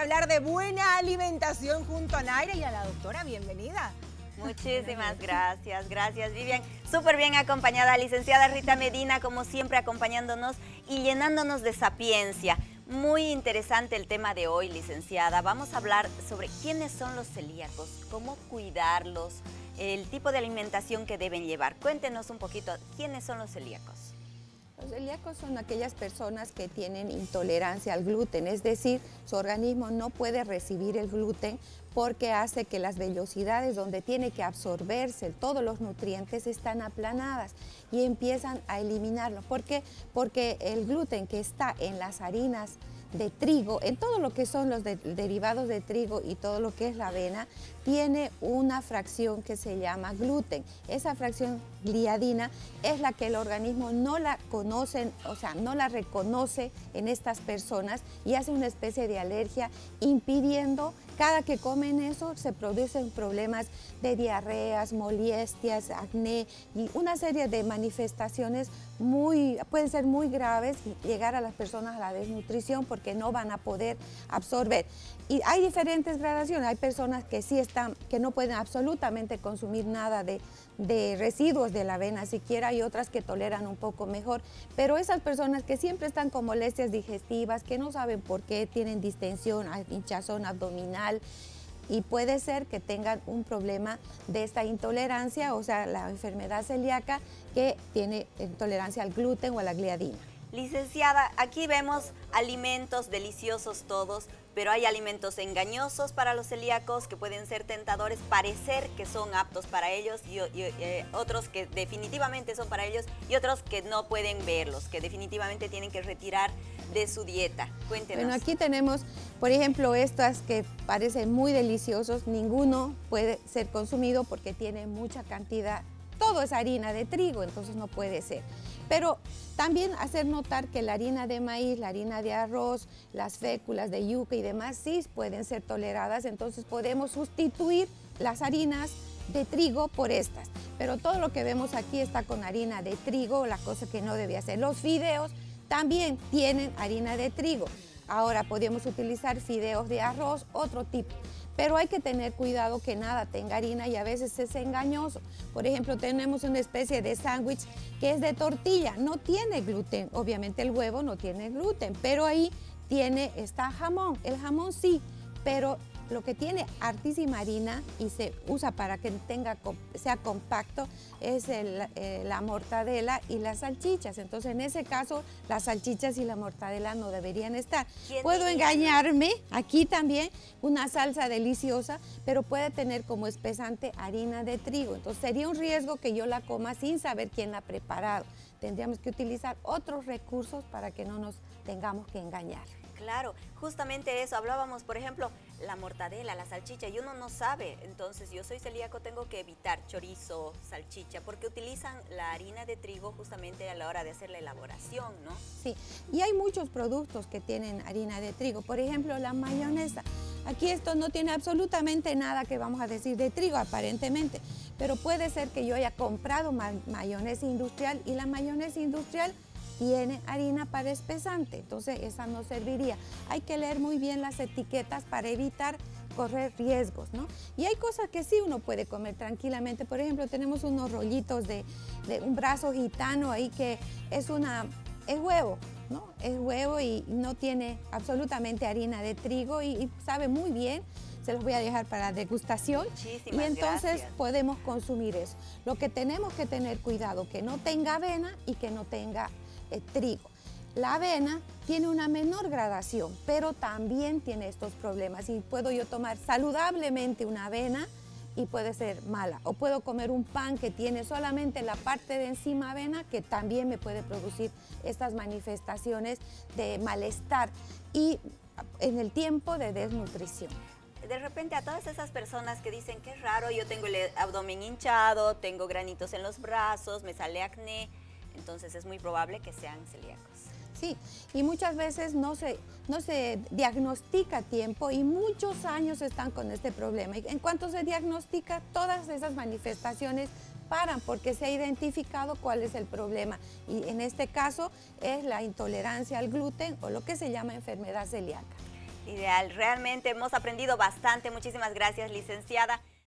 que hablar de buena alimentación junto a Naira y a la doctora. Bienvenida. Muchísimas gracias, gracias Vivian. Súper bien acompañada, licenciada Rita Medina, como siempre acompañándonos y llenándonos de sapiencia. Muy interesante el tema de hoy, licenciada. Vamos a hablar sobre quiénes son los celíacos, cómo cuidarlos, el tipo de alimentación que deben llevar. Cuéntenos un poquito, ¿quiénes son los celíacos? Los celíacos son aquellas personas que tienen intolerancia al gluten, es decir, su organismo no puede recibir el gluten porque hace que las vellosidades donde tiene que absorberse todos los nutrientes están aplanadas y empiezan a eliminarlo. ¿Por qué? Porque el gluten que está en las harinas de trigo, en todo lo que son los derivados de trigo y todo lo que es la avena, tiene una fracción que se llama gluten. Esa fracción gliadina es la que el organismo no la conoce, o sea, no la reconoce en estas personas y hace una especie de alergia, impidiendo, cada que comen eso, se producen problemas de diarreas, molestias, acné y una serie de manifestaciones pueden ser muy graves y llegar a las personas a la desnutrición porque no van a poder absorber. Y hay diferentes gradaciones, hay personas que sí que no pueden absolutamente consumir nada de residuos de la avena siquiera, y otras que toleran un poco mejor, pero esas personas que siempre están con molestias digestivas, que no saben por qué, tienen distensión, hinchazón abdominal, y puede ser que tengan un problema de esta intolerancia, o sea, la enfermedad celíaca que tiene intolerancia al gluten o a la gliadina. Licenciada, aquí vemos alimentos deliciosos todos, pero hay alimentos engañosos para los celíacos que pueden ser tentadores, parecer que son aptos para ellos y otros que definitivamente son para ellos y otros que no pueden verlos, que definitivamente tienen que retirar de su dieta. Cuéntenos. Bueno, aquí tenemos, por ejemplo, estas que parecen muy deliciosos, ninguno puede ser consumido porque tiene mucha cantidad, todo es harina de trigo, entonces no puede ser. Pero también hacer notar que la harina de maíz, la harina de arroz, las féculas de yuca y demás sí pueden ser toleradas, entonces podemos sustituir las harinas de trigo por estas. Pero todo lo que vemos aquí está con harina de trigo, la cosa que no debe hacer. Los fideos también tienen harina de trigo. Ahora podemos utilizar fideos de arroz, otro tipo. Pero hay que tener cuidado que nada tenga harina y a veces es engañoso. Por ejemplo, tenemos una especie de sándwich que es de tortilla, no tiene gluten. Obviamente el huevo no tiene gluten, pero ahí está jamón. El jamón sí, pero lo que tiene hartísima harina y se usa para que sea compacto es la mortadela y las salchichas. Entonces, en ese caso, las salchichas y la mortadela no deberían estar. Puedo engañarme, aquí también una salsa deliciosa, pero puede tener como espesante harina de trigo. Entonces, sería un riesgo que yo la coma sin saber quién la ha preparado. Tendríamos que utilizar otros recursos para que no nos tengamos que engañar. Claro, justamente eso, hablábamos, por ejemplo, la mortadela, la salchicha, y uno no sabe, entonces yo soy celíaco, tengo que evitar chorizo, salchicha, porque utilizan la harina de trigo justamente a la hora de hacer la elaboración, ¿no? Sí, y hay muchos productos que tienen harina de trigo, por ejemplo, la mayonesa. Aquí esto no tiene absolutamente nada que vamos a decir de trigo, aparentemente, pero puede ser que yo haya comprado mayonesa industrial y la mayonesa industrial tiene harina para espesante, entonces esa no serviría. Hay que leer muy bien las etiquetas para evitar correr riesgos, ¿no? Y hay cosas que sí uno puede comer tranquilamente. Por ejemplo, tenemos unos rollitos de un brazo gitano ahí que es huevo, ¿no? Es huevo y no tiene absolutamente harina de trigo y sabe muy bien. Se los voy a dejar para degustación. Muchísimas y entonces gracias. podemos consumir eso. Lo que tenemos que tener cuidado, que no tenga avena y que no tenga trigo. La avena tiene una menor gradación, pero también tiene estos problemas y puedo yo tomar saludablemente una avena y puede ser mala, o puedo comer un pan que tiene solamente la parte de encima avena, que también me puede producir estas manifestaciones de malestar y en el tiempo de desnutrición. De repente a todas esas personas que dicen que es raro, yo tengo el abdomen hinchado, tengo granitos en los brazos, me sale acné, entonces es muy probable que sean celíacos. Sí, y muchas veces no se diagnostica a tiempo y muchos años están con este problema. Y en cuanto se diagnostica, todas esas manifestaciones paran porque se ha identificado cuál es el problema. Y en este caso es la intolerancia al gluten o lo que se llama enfermedad celíaca. Ideal, realmente hemos aprendido bastante. Muchísimas gracias, licenciada.